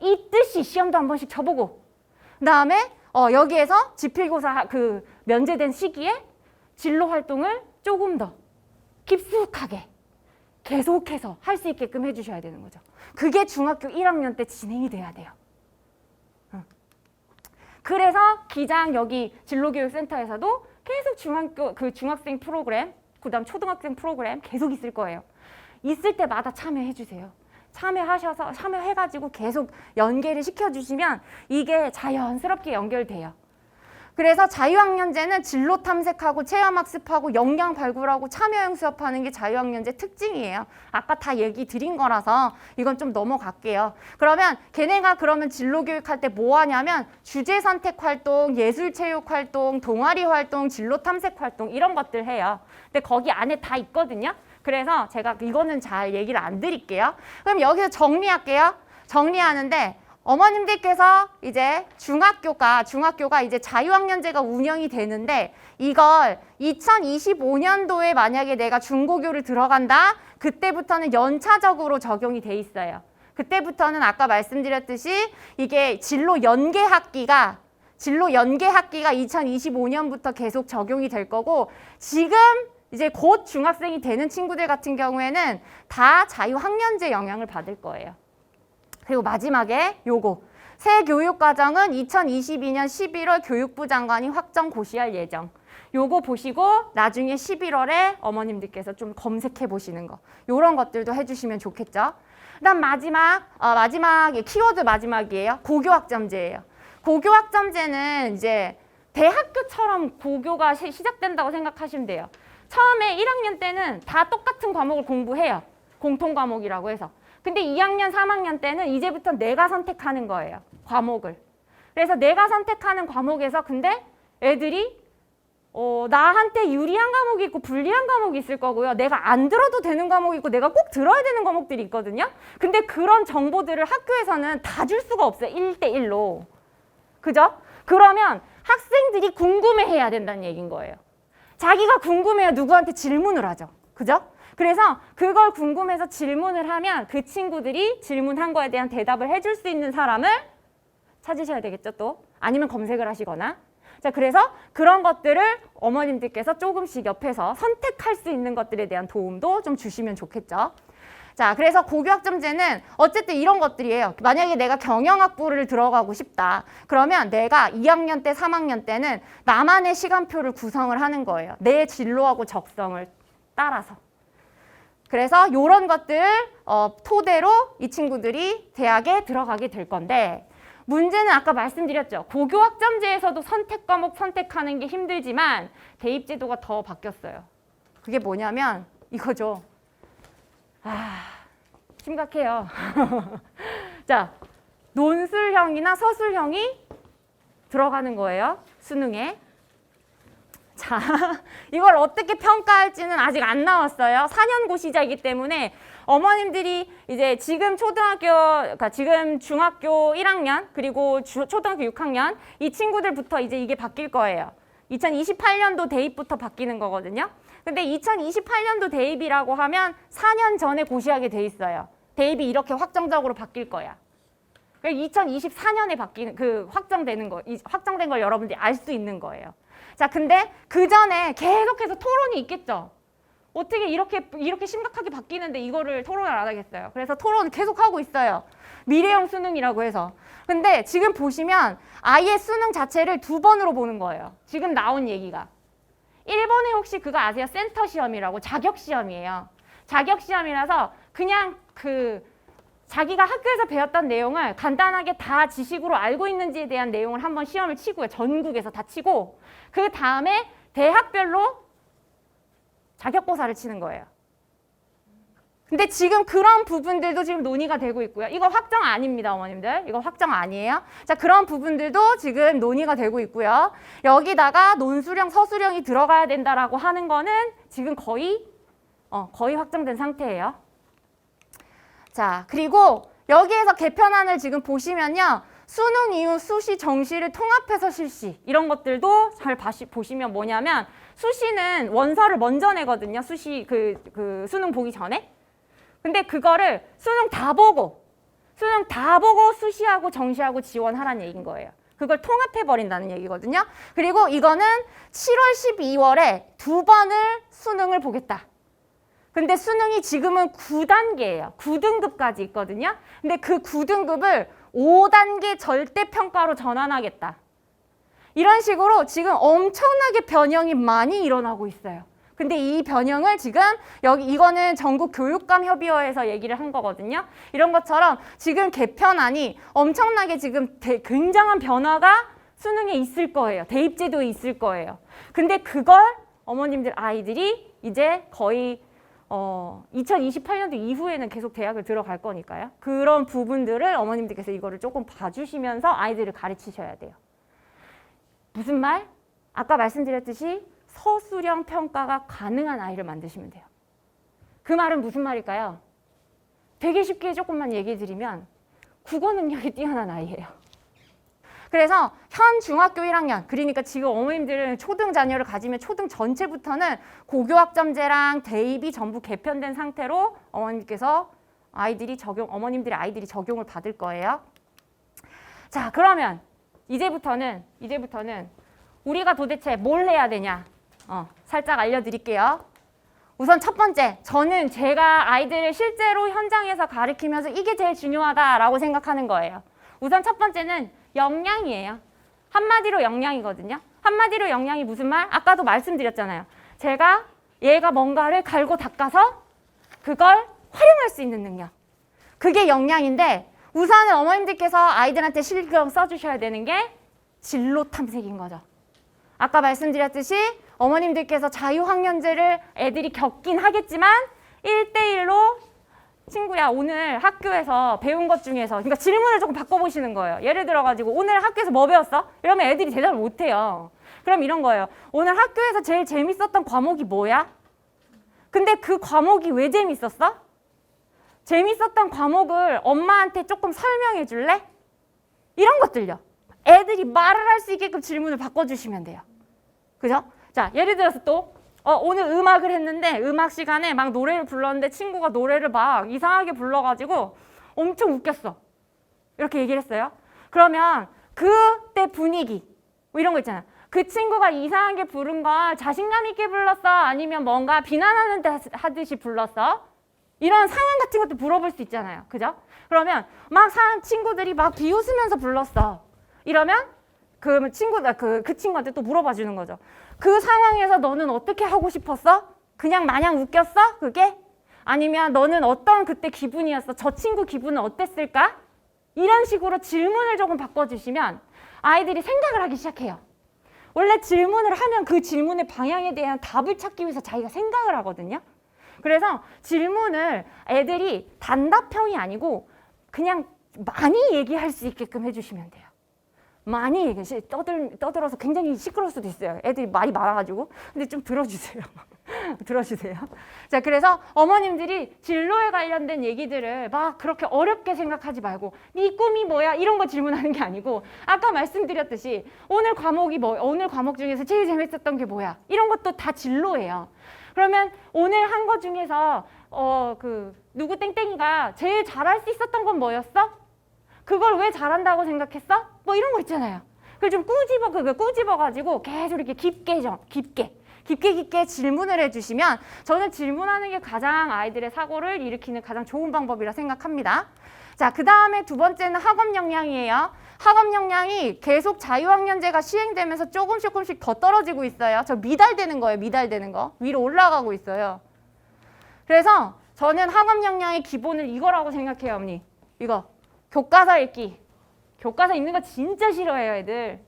있듯이 시험도 한 번씩 쳐보고 그다음에 여기에서 지필고사 면제된 시기에 진로 활동을 조금 더 깊숙하게 계속해서 할 수 있게끔 해주셔야 되는 거죠. 그게 중학교 1학년 때 진행이 돼야 돼요. 그래서 기장 여기 진로교육센터에서도 계속 중학생 프로그램, 그다음 초등학생 프로그램 계속 있을 거예요. 있을 때마다 참여해 주세요. 참여해가지고 계속 연계를 시켜주시면 이게 자연스럽게 연결돼요. 그래서 자유학년제는 진로 탐색하고 체험학습하고 역량 발굴하고 참여형 수업하는 게 자유학년제 특징이에요. 아까 다 얘기 드린 거라서 이건 좀 넘어갈게요. 그러면 걔네가 그러면 진로교육할 때 뭐 하냐면 주제 선택 활동, 예술체육 활동, 동아리 활동, 진로 탐색 활동 이런 것들 해요. 근데 거기 안에 다 있거든요. 그래서 제가 이거는 잘 얘기를 안 드릴게요. 그럼 여기서 정리할게요. 정리하는데 어머님들께서 이제 중학교가 이제 자유학년제가 운영이 되는데 이걸 2025년도에 만약에 내가 중고교를 들어간다? 그때부터는 연차적으로 적용이 돼 있어요. 그때부터는 아까 말씀드렸듯이 이게 진로 연계 학기가 2025년부터 계속 적용이 될 거고 지금 이제 곧 중학생이 되는 친구들 같은 경우에는 다 자유학년제 영향을 받을 거예요. 그리고 마지막에 요거 새 교육과정은 2022년 11월 교육부 장관이 확정 고시할 예정. 요거 보시고 나중에 11월에 어머님들께서 좀 검색해 보시는 거. 요런 것들도 해주시면 좋겠죠. 그다음 마지막 키워드 마지막이에요. 고교학점제예요. 고교학점제는 이제 대학교처럼 고교가 시작된다고 생각하시면 돼요. 처음에 1학년 때는 다 똑같은 과목을 공부해요. 공통 과목이라고 해서. 근데 2학년, 3학년 때는 이제부터 내가 선택하는 거예요. 과목을. 그래서 내가 선택하는 과목에서 근데 애들이 나한테 유리한 과목이 있고 불리한 과목이 있을 거고요. 내가 안 들어도 되는 과목이 있고 내가 꼭 들어야 되는 과목들이 있거든요. 근데 그런 정보들을 학교에서는 다 줄 수가 없어요. 1대1로. 그죠? 그러면 학생들이 궁금해해야 된다는 얘기인 거예요. 자기가 궁금해야 누구한테 질문을 하죠. 그죠? 그래서 그걸 궁금해서 질문을 하면 그 친구들이 질문한 거에 대한 대답을 해줄 수 있는 사람을 찾으셔야 되겠죠, 또. 아니면 검색을 하시거나. 자, 그래서 그런 것들을 어머님들께서 조금씩 옆에서 선택할 수 있는 것들에 대한 도움도 좀 주시면 좋겠죠. 자, 그래서 고교학점제는 어쨌든 이런 것들이에요. 만약에 내가 경영학부를 들어가고 싶다. 그러면 내가 2학년 때, 3학년 때는 나만의 시간표를 구성을 하는 거예요. 내 진로하고 적성을 따라서. 그래서 이런 것들 토대로 이 친구들이 대학에 들어가게 될 건데 문제는 아까 말씀드렸죠. 고교학점제에서도 선택 과목 선택하는 게 힘들지만 대입제도가 더 바뀌었어요. 그게 뭐냐면 이거죠. 심각해요. 자, 논술형이나 서술형이 들어가는 거예요. 수능에. 자, 이걸 어떻게 평가할지는 아직 안 나왔어요. 4년고 시작이기 때문에 어머님들이 이제 지금 그러니까 지금 중학교 1학년 그리고 초등학교 6학년 이 친구들부터 이제 이게 바뀔 거예요. 2028년도 대입부터 바뀌는 거거든요. 근데 2028년도 대입이라고 하면 4년 전에 고시하게 돼 있어요. 대입이 이렇게 확정적으로 바뀔 거야. 2024년에 확정된 걸 여러분들이 알 수 있는 거예요. 자, 근데 그 전에 계속해서 토론이 있겠죠. 어떻게 이렇게 심각하게 바뀌는데 이거를 토론을 안 하겠어요. 그래서 토론을 계속 하고 있어요. 미래형 수능이라고 해서. 근데 지금 보시면 아예 수능 자체를 2번으로 보는 거예요. 지금 나온 얘기가. 1번에 혹시 그거 아세요? 센터 시험이라고 자격 시험이에요. 자격 시험이라서 그냥 자기가 학교에서 배웠던 내용을 간단하게 다 지식으로 알고 있는지에 대한 내용을 한번 시험을 치고요. 전국에서 다 치고 그 다음에 대학별로 자격고사를 치는 거예요. 근데 지금 그런 부분들도 지금 논의가 되고 있고요. 이거 확정 아닙니다, 어머님들. 이거 확정 아니에요. 자, 그런 부분들도 지금 논의가 되고 있고요. 여기다가 논술형, 서술형이 들어가야 된다라고 하는 거는 지금 거의 확정된 상태예요. 자, 그리고 여기에서 개편안을 지금 보시면요. 수능 이후 수시, 정시를 통합해서 실시 이런 것들도 잘 보시면 뭐냐면 수시는 원서를 먼저 내거든요. 수시 수능 보기 전에. 근데 그거를 수능 다 보고 수시하고 정시하고 지원하라는 얘기인 거예요. 그걸 통합해버린다는 얘기거든요. 그리고 이거는 7월, 12월에 2번을 수능을 보겠다. 근데 수능이 지금은 9단계예요. 9등급까지 있거든요. 근데 그 9등급을 5단계 절대평가로 전환하겠다. 이런 식으로 지금 엄청나게 변형이 많이 일어나고 있어요. 근데 이 변형을 지금 여기 이거는 전국 교육감 협의회에서 얘기를 한 거거든요. 이런 것처럼 지금 개편안이 엄청나게 지금 굉장한 변화가 수능에 있을 거예요. 대입제도에 있을 거예요. 근데 그걸 어머님들 아이들이 이제 거의 2028년도 이후에는 계속 대학을 들어갈 거니까요. 그런 부분들을 어머님들께서 이거를 조금 봐주시면서 아이들을 가르치셔야 돼요. 무슨 말? 아까 말씀드렸듯이 서술형 평가가 가능한 아이를 만드시면 돼요. 그 말은 무슨 말일까요? 되게 쉽게 조금만 얘기해 드리면 국어 능력이 뛰어난 아이예요. 그래서 현 중학교 1학년, 그러니까 지금 어머님들은 초등 자녀를 가지면 초등 전체부터는 고교학점제랑 대입이 전부 개편된 상태로 어머님께서 어머님들의 아이들이 적용을 받을 거예요. 자, 그러면 이제부터는 우리가 도대체 뭘 해야 되냐? 살짝 알려드릴게요. 우선 첫 번째, 저는 제가 아이들을 실제로 현장에서 가르치면서 이게 제일 중요하다라고 생각하는 거예요. 우선 첫 번째는 역량이에요. 한마디로 역량이거든요. 한마디로 역량이 무슨 말? 아까도 말씀드렸잖아요. 제가 얘가 뭔가를 갈고 닦아서 그걸 활용할 수 있는 능력. 그게 역량인데 우선은 어머님들께서 아이들한테 신경 써주셔야 되는 게 진로 탐색인 거죠. 아까 말씀드렸듯이 어머님들께서 자유학년제를 애들이 겪긴 하겠지만 1대1로 친구야 오늘 학교에서 배운 것 중에서 그러니까 질문을 조금 바꿔보시는 거예요. 예를 들어가지고 오늘 학교에서 뭐 배웠어? 이러면 애들이 대답을 못해요. 그럼 이런 거예요. 오늘 학교에서 제일 재밌었던 과목이 뭐야? 근데 그 과목이 왜 재밌었어? 재밌었던 과목을 엄마한테 조금 설명해 줄래? 이런 것들요. 애들이 말을 할 수 있게끔 질문을 바꿔주시면 돼요. 그죠? 자, 예를 들어서 또 오늘 음악을 했는데 음악 시간에 막 노래를 불렀는데 친구가 노래를 막 이상하게 불러가지고 엄청 웃겼어. 이렇게 얘기를 했어요. 그러면 그때 분위기 뭐 이런 거 있잖아. 그 친구가 이상하게 부른 걸 자신감 있게 불렀어? 아니면 뭔가 비난하는 하듯이 불렀어? 이런 상황 같은 것도 물어볼 수 있잖아요. 그죠? 그러면 막 친구들이 막 비웃으면서 불렀어. 이러면 그 친구한테 또 물어봐 주는 거죠. 그 상황에서 너는 어떻게 하고 싶었어? 그냥 마냥 웃겼어? 그게? 아니면 너는 어떤 그때 기분이었어? 저 친구 기분은 어땠을까? 이런 식으로 질문을 조금 바꿔주시면 아이들이 생각을 하기 시작해요. 원래 질문을 하면 그 질문의 방향에 대한 답을 찾기 위해서 자기가 생각을 하거든요. 그래서 질문을 애들이 단답형이 아니고 그냥 많이 얘기할 수 있게끔 해주시면 돼요. 많이 얘기해. 떠들어서 굉장히 시끄러울 수도 있어요. 애들이 말이 많아가지고. 근데 좀 들어주세요. 들어주세요. 자, 그래서 어머님들이 진로에 관련된 얘기들을 막 그렇게 어렵게 생각하지 말고 네 꿈이 뭐야? 이런 거 질문하는 게 아니고 아까 말씀드렸듯이 오늘 과목 중에서 제일 재밌었던 게 뭐야? 이런 것도 다 진로예요. 그러면 오늘 한 거 중에서 누구 땡땡이가 제일 잘할 수 있었던 건 뭐였어? 그걸 왜 잘한다고 생각했어? 뭐 이런 거 있잖아요. 그걸 좀 꾸집어가지고 계속 이렇게 깊게 질문을 해주시면 저는 질문하는 게 가장 아이들의 사고를 일으키는 가장 좋은 방법이라 생각합니다. 자, 그 다음에 두 번째는 학업 역량이에요. 학업 역량이 계속 자유학년제가 시행되면서 조금씩 더 떨어지고 있어요. 저 미달되는 거예요. 미달되는 거. 위로 올라가고 있어요. 그래서 저는 학업 역량의 기본을 이거라고 생각해요, 어머니. 이거. 교과서 읽기. 교과서 읽는 거 진짜 싫어해요, 애들.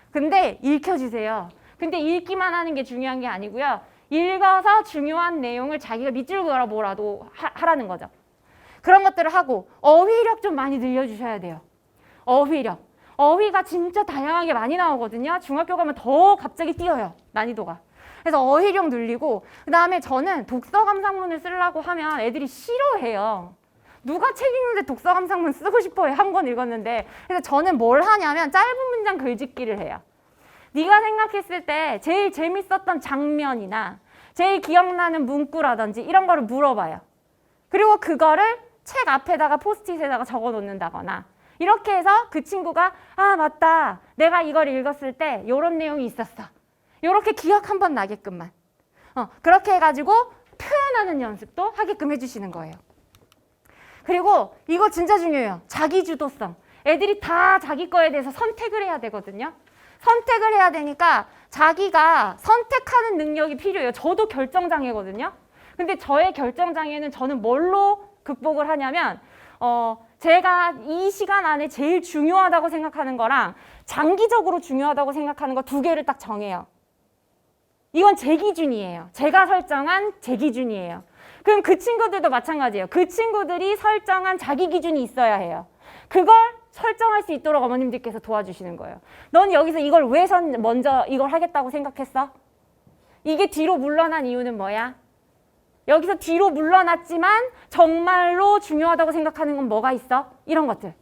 근데 읽혀주세요. 근데 읽기만 하는 게 중요한 게 아니고요. 읽어서 중요한 내용을 자기가 밑줄 그어 뭐라도 하라는 거죠. 그런 것들을 하고 어휘력 좀 많이 늘려주셔야 돼요. 어휘력. 어휘가 진짜 다양하게 많이 나오거든요. 중학교 가면 더 갑자기 뛰어요. 난이도가. 그래서 어휘력 늘리고 그 다음에 저는 독서 감상문을 쓰려고 하면 애들이 싫어해요. 누가 책 읽는데 독서 감상문 쓰고 싶어요. 한 권 읽었는데. 그래서 저는 뭘 하냐면 짧은 문장 글짓기를 해요. 네가 생각했을 때 제일 재밌었던 장면이나 제일 기억나는 문구라든지 이런 거를 물어봐요. 그리고 그거를 책 앞에다가 포스트잇에다가 적어 놓는다거나 이렇게 해서 그 친구가 아 맞다. 내가 이걸 읽었을 때 이런 내용이 있었어. 이렇게 기억 한번 나게끔만. 그렇게 해가지고 표현하는 연습도 하게끔 해주시는 거예요. 그리고 이거 진짜 중요해요. 자기주도성. 애들이 다 자기 거에 대해서 선택을 해야 되거든요. 선택을 해야 되니까 자기가 선택하는 능력이 필요해요. 저도 결정장애거든요. 근데 저의 결정장애는 저는 뭘로 극복을 하냐면 제가 이 시간 안에 제일 중요하다고 생각하는 거랑 장기적으로 중요하다고 생각하는 거 두 개를 딱 정해요. 이건 제 기준이에요. 제가 설정한 제 기준이에요. 그럼 그 친구들도 마찬가지예요. 그 친구들이 설정한 자기 기준이 있어야 해요. 그걸 설정할 수 있도록 어머님들께서 도와주시는 거예요. 넌 여기서 이걸 왜 먼저 이걸 하겠다고 생각했어? 이게 뒤로 물러난 이유는 뭐야? 여기서 뒤로 물러났지만 정말로 중요하다고 생각하는 건 뭐가 있어? 이런 것들.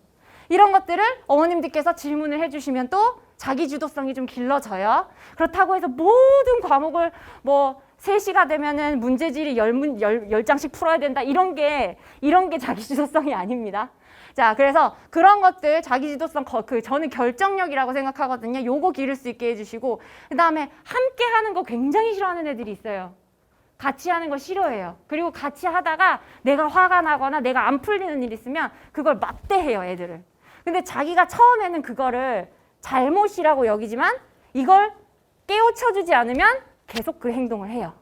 이런 것들을 어머님들께서 질문을 해주시면 또 자기 주도성이 좀 길러져요. 그렇다고 해서 모든 과목을 뭐 3시가 되면은 문제지를 10장씩 풀어야 된다. 이런 게 자기 주도성이 아닙니다. 자, 그래서 그런 것들 자기 주도성 저는 결정력이라고 생각하거든요. 요거 기를 수 있게 해주시고 그다음에 함께 하는 거 굉장히 싫어하는 애들이 있어요. 같이 하는 거 싫어해요. 그리고 같이 하다가 내가 화가 나거나 내가 안 풀리는 일 있으면 그걸 맞대해요, 애들을. 근데 자기가 처음에는 그거를 잘못이라고 여기지만 이걸 깨우쳐주지 않으면 계속 그 행동을 해요.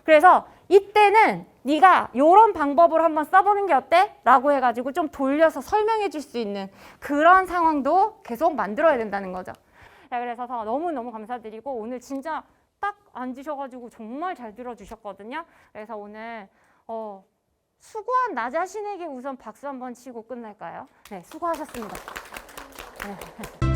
그래서 이때는 네가 이런 방법을 한번 써보는 게 어때? 라고 해가지고 좀 돌려서 설명해 줄 수 있는 그런 상황도 계속 만들어야 된다는 거죠. 자, 그래서 너무너무 감사드리고 오늘 진짜 딱 앉으셔가지고 정말 잘 들어주셨거든요. 그래서 오늘 수고한 나 자신에게 우선 박수 한번 치고 끝날까요? 네, 수고하셨습니다. 네.